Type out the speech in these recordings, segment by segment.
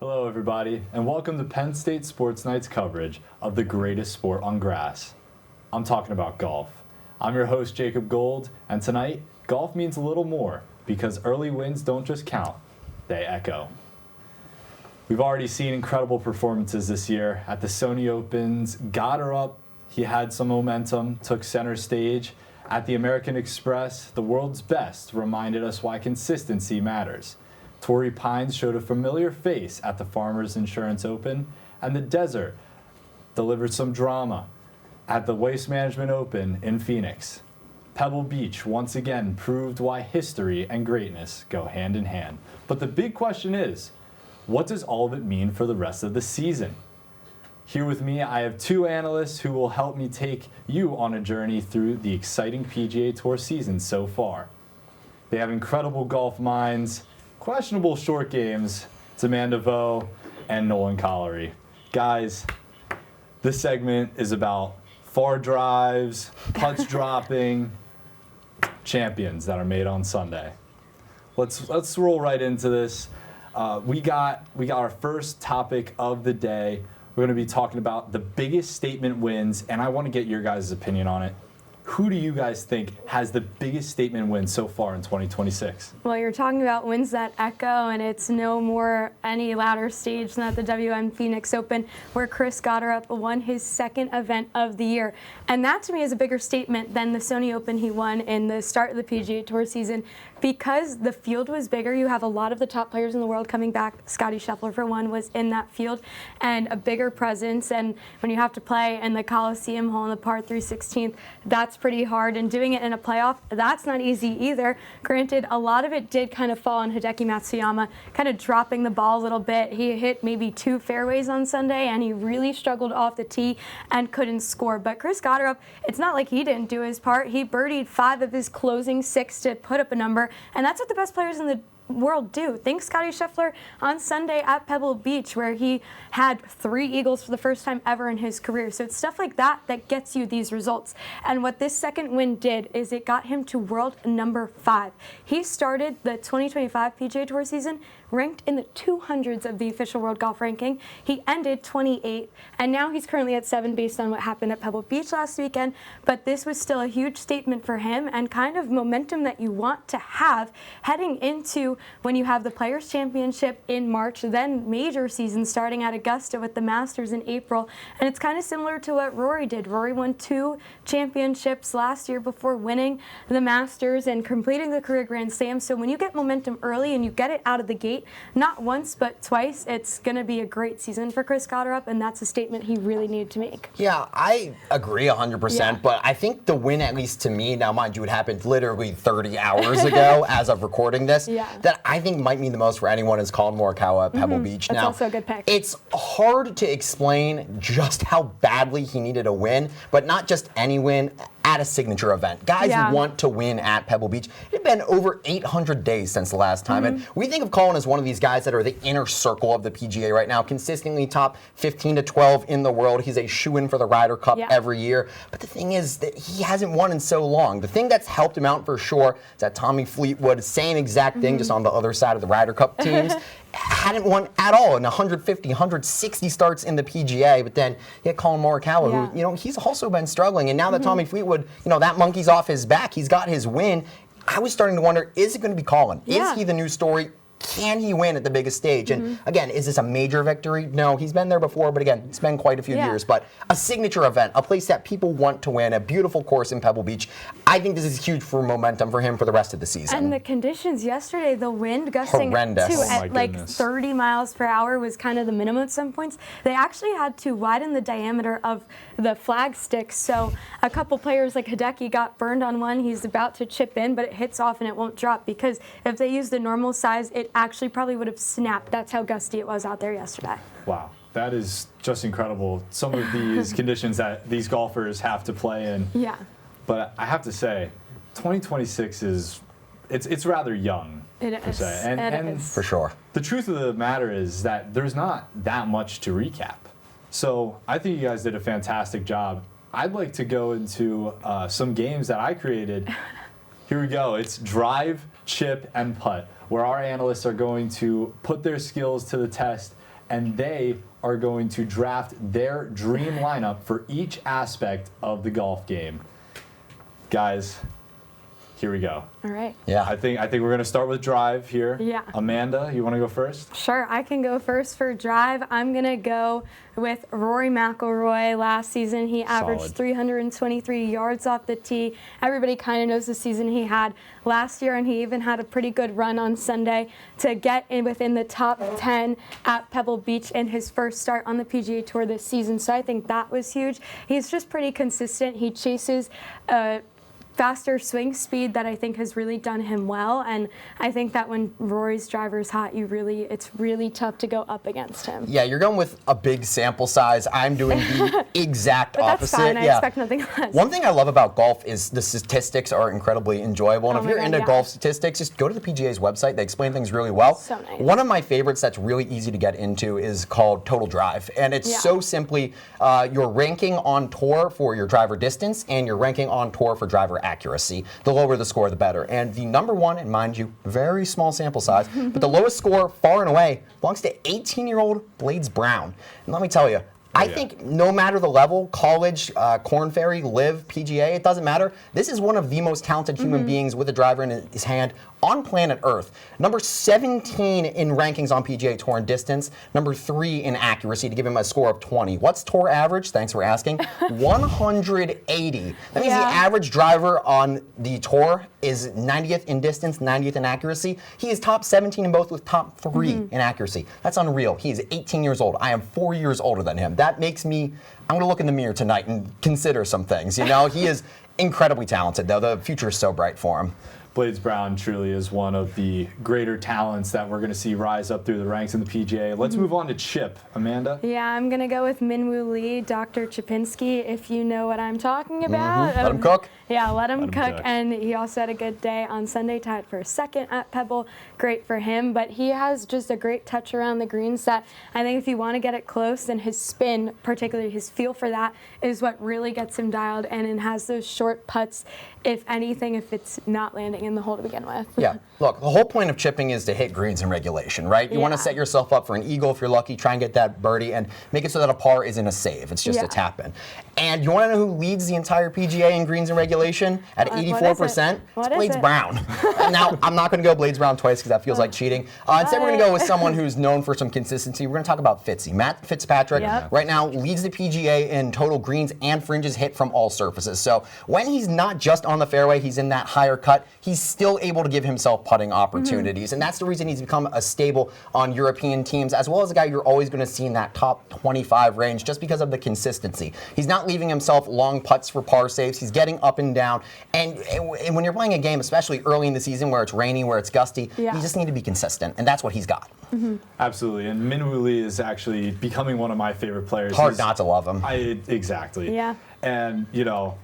Hello, everybody, and welcome to Penn State Sports Night's coverage of the greatest sport on grass. I'm talking about golf. I'm your host, Jacob Gold, and tonight, golf means a little more because early wins don't just count, they echo. We've already seen incredible performances this year at the Sony Opens. Got her up, he had some momentum, took center stage. At the American Express, the world's best reminded us why consistency matters. Torrey Pines showed a familiar face at the Farmers Insurance Open, and the Desert delivered some drama at the Waste Management Open in Phoenix. Pebble Beach once again proved why history and greatness go hand in hand. But the big question is, what does all of it mean for the rest of the season? Here with me, I have two analysts who will help me take you on a journey through the exciting PGA Tour season so far. They have incredible golf minds, questionable short games. It's Amanda Vogt and Nolan Collery. Guys, this segment is about far drives, putts dropping, champions that are made on Sunday. Let's roll right into this. We got our first topic of the day. We're going to be talking about the biggest statement wins, and I want to get your guys' opinion on it. Who do you guys think has the biggest statement win so far in 2026? Well, you're talking about wins that echo, and it's no more any louder stage than at the WM Phoenix Open, where Chris Gotterup won his second event of the year. And that, to me, is a bigger statement than the Sony Open he won in the start of the PGA Tour season. Because the field was bigger, you have a lot of the top players in the world coming back. Scottie Scheffler, for one, was in that field, and a bigger presence. And when you have to play in the Coliseum hole in the par 3 16th, that's pretty hard. And doing it in a playoff, that's not easy either. Granted, a lot of it did kind of fall on Hideki Matsuyama, kind of dropping the ball a little bit. He hit maybe 2 fairways on Sunday, and he really struggled off the tee and couldn't score. But Chris Gotterup, it's not like he didn't do his part. He birdied 5 of his closing 6 to put up a number. And that's what the best players in the world do. Think Scottie Scheffler on Sunday at Pebble Beach, where he had 3 eagles for the first time ever in his career. So it's stuff like that that gets you these results. And what this second win did is it got him to world number 5. He started the 2025 PGA Tour season ranked in the 200s of the official world golf ranking. He ended 28th, and now he's currently at 7 based on what happened at Pebble Beach last weekend. But this was still a huge statement for him and kind of momentum that you want to have heading into when you have the Players' Championship in March, then major season starting at Augusta with the Masters in April. And it's kind of similar to what Rory did. Rory won 2 championships last year before winning the Masters and completing the career Grand Slam. So when you get momentum early and you get it out of the gate, not once but twice, it's going to be a great season for Chris Gotterup, and that's a statement he really needed to make. Yeah, I agree 100%, but I think the win, at least to me, now mind you, it happened literally 30 hours ago as of recording this, that I think might mean the most for anyone is Colin Morikawa at Pebble Beach. That's now, also a good pick. It's hard to explain just how badly he needed a win, but not just any win, at a signature event. Guys want to win at Pebble Beach. It had been over 800 days since the last time, and we think of Colin as one of these guys that are the inner circle of the PGA right now, consistently top 15 to 12 in the world. He's a shoo-in for the Ryder Cup every year, but the thing is that he hasn't won in so long. The thing that's helped him out for sure is that Tommy Fleetwood, same exact thing, just on the other side of the Ryder Cup teams, hadn't won at all in 150, 160 starts in the PGA, but then you had Colin Morikawa, who, he's also been struggling, and now that Tommy Fleetwood, that monkey's off his back, he's got his win. I was starting to wonder, is it going to be Colin? Is he the new story? Can he win at the biggest stage? And again, is this a major victory? No, he's been there before, but again, it's been quite a few years. But a signature event, a place that people want to win, a beautiful course in Pebble Beach. I think this is huge for momentum for him for the rest of the season. And the conditions yesterday, the wind gusting to like 30 miles per hour was kind of the minimum at some points. They actually had to widen the diameter of the flag sticks. So a couple players like Hideki got burned on one. He's about to chip in, but it hits off and it won't drop, because if they used the normal size, it actually probably would have snapped. That's how gusty it was out there yesterday. Wow, that is just incredible. Some of these conditions that these golfers have to play in. Yeah. But I have to say, 2026 it's rather young. It is. Per se. And for sure. The truth of the matter is that there's not that much to recap. So I think you guys did a fantastic job. I'd like to go into some games that I created. Here we go. It's drive, chip, and putt, where our analysts are going to put their skills to the test and they are going to draft their dream lineup for each aspect of the golf game. Guys, here we go. All right. Yeah. I think we're going to start with drive here. Yeah. Amanda, you want to go first? Sure, I can go first for drive. I'm going to go with Rory McIlroy. Last season, he averaged Solid. 323 yards off the tee. Everybody kind of knows the season he had last year, and he even had a pretty good run on Sunday to get in within the top 10 at Pebble Beach in his first start on the PGA Tour this season. So I think that was huge. He's just pretty consistent. He chases faster swing speed that I think has really done him well, and I think that when Rory's driver's hot, it's really tough to go up against him. Yeah, you're going with a big sample size. I'm doing the exact But opposite. that's fine. I Yeah. expect nothing less. One thing I love about golf is the statistics are incredibly enjoyable. And Oh if my you're God, into yeah. golf statistics, just go to the PGA's website. They explain things really well. So nice. One of my favorites that's really easy to get into is called Total Drive. And it's Yeah. so simply your ranking on tour for your driver distance and your ranking on tour for driver accuracy. The lower the score, the better. And the number one, and mind you, very small sample size, but the lowest score far and away belongs to 18-year-old Blades Brown. And let me tell you, I think no matter the level, college, Korn Ferry, Live, PGA, it doesn't matter. This is one of the most talented human beings with a driver in his hand on planet Earth. Number 17 in rankings on PGA Tour in distance. Number 3 in accuracy to give him a score of 20. What's tour average? Thanks for asking. 180. That means the average driver on the tour is 90th in distance, 90th in accuracy. He is top 17 in both with top 3 in accuracy. That's unreal. He is 18 years old. I am 4 years older than him. That makes me, I'm gonna look in the mirror tonight and consider some things. You know, he is incredibly talented though. The future is so bright for him. Blades Brown truly is one of the greater talents that we're going to see rise up through the ranks in the PGA. Let's move on to Chip. Amanda? Yeah, I'm going to go with Minwoo Lee, Dr. Chipinski, if you know what I'm talking about. Let him cook. Yeah, let him cook. cook. And he also had a good day on Sunday, tied for second at Pebble. Great for him. But he has just a great touch around the greens that I think if you want to get it close, then his spin, particularly his feel for that, is what really gets him dialed in and has those short putts, if anything, if it's not landing in the hole to begin with. Yeah, look, the whole point of chipping is to hit greens in regulation, right? You want to set yourself up for an eagle if you're lucky, try and get that birdie, and make it so that a par isn't a save. It's just a tap in. And you want to know who leads the entire PGA in greens in regulation at 84%? It's Blades Brown. Now, I'm not going to go Blades Brown twice because that feels like cheating. Instead, we're going to go with someone who's known for some consistency. We're going to talk about Fitzy. Matt Fitzpatrick right now leads the PGA in total greens and fringes hit from all surfaces. So when he's not just on the fairway, he's in that higher cut, he's still able to give himself putting opportunities. And that's the reason he's become a staple on European teams, as well as a guy you're always going to see in that top 25 range just because of the consistency. He's not leaving himself long putts for par saves. He's getting up and down. And when you're playing a game, especially early in the season where it's rainy, where it's gusty, you just need to be consistent. And that's what he's got. Absolutely. And Minwoo Lee is actually becoming one of my favorite players. Hard not to love him. Exactly. Yeah. And, you know,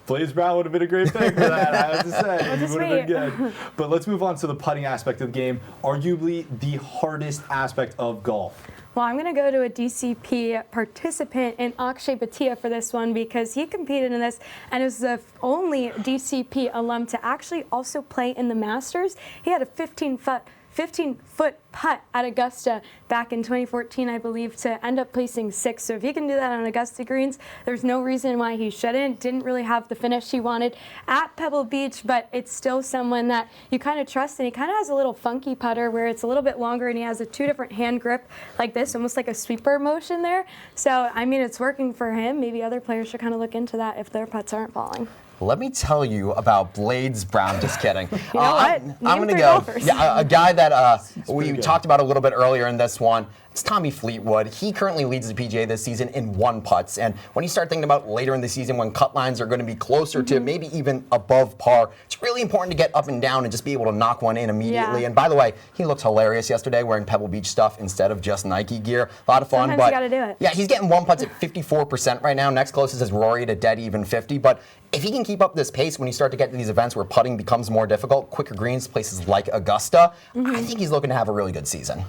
Blades Brown would have been a great pick for that, I have to say. He would have been good. But let's move on to the putting aspect of the game, arguably the hardest aspect of golf. Well, I'm going to go to a DCP participant in Akshay Bhatia for this one because he competed in this and is the only DCP alum to actually also play in the Masters. He had a 15-foot putt at Augusta back in 2014, I believe, to end up placing 6th. So if he can do that on Augusta greens, there's no reason why he shouldn't. Didn't really have the finish he wanted at Pebble Beach, but it's still someone that you kind of trust. And he kind of has a little funky putter where it's a little bit longer and he has a 2 different hand grip like this, almost like a sweeper motion there. So, I mean, it's working for him. Maybe other players should kind of look into that if their putts aren't falling. Let me tell you about Blades Brown. Just kidding. You know what? I'm going to go. Yeah, a guy that we talked about a little bit earlier in this one. It's Tommy Fleetwood. He currently leads the PGA this season in 1 putts. And when you start thinking about later in the season when cut lines are going to be closer to maybe even above par, it's really important to get up and down and just be able to knock one in immediately. And by the way, he looked hilarious yesterday wearing Pebble Beach stuff instead of just Nike gear. A lot of fun. Sometimes you got to do it. Yeah, he's getting 1 putts at 54% right now. Next closest is Rory at a dead even 50. But if he can keep up this pace when you start to get to these events where putting becomes more difficult, quicker greens, places like Augusta, I think he's looking to have a really good season.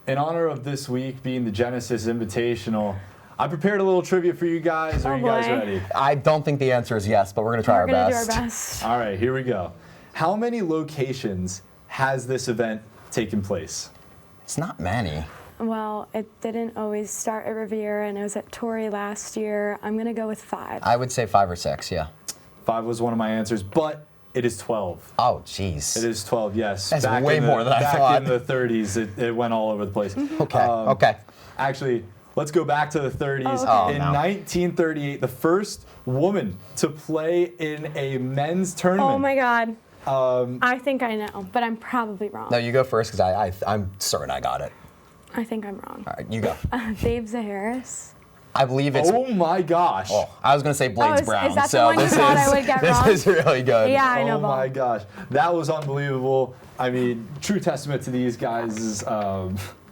In honor of this week being the Genesis Invitational, I prepared a little trivia for you guys. Are you guys ready? I don't think the answer is yes, but we're going to try our best. We're going to do our best. All right, here we go. How many locations has this event taken place? It's not many. Well, it didn't always start at Riviera, and it was at Torrey last year. I'm going to go with 5. I would say 5 or 6, yeah. 5 was one of my answers, but it is 12. Oh, jeez. It is 12, yes. That's way more than I thought. Back in the 30s, it went all over the place. Okay. Actually, let's go back to the 30s. Oh, okay. In no. 1938, the first woman to play in a men's tournament. Oh my God. I think I know, but I'm probably wrong. No, you go first because I'm certain I got it. I think I'm wrong. All right, you go. Babe Zaharis. I believe it's. Oh my gosh. Oh, I was going to say Blades is Brown. that the so one you this thought is, I would get this wrong? is really good. Yeah, I know. Oh my gosh. That was unbelievable. I mean, true testament to these guys'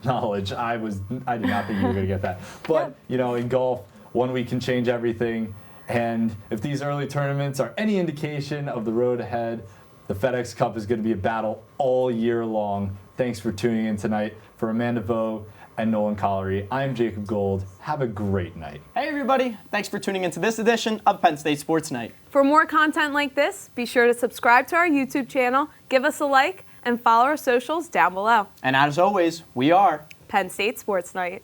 knowledge. I did not think you were going to get that. But, you know, in golf, 1 week can change everything. And if these early tournaments are any indication of the road ahead, the FedEx Cup is going to be a battle all year long. Thanks for tuning in tonight. For Amanda Vogt and Nolan Collery, I'm Jacob Gold. Have a great night. Hey everybody, thanks for tuning into this edition of Penn State Sports Night. For more content like this, be sure to subscribe to our YouTube channel, give us a like, and follow our socials down below. And as always, we are Penn State Sports Night.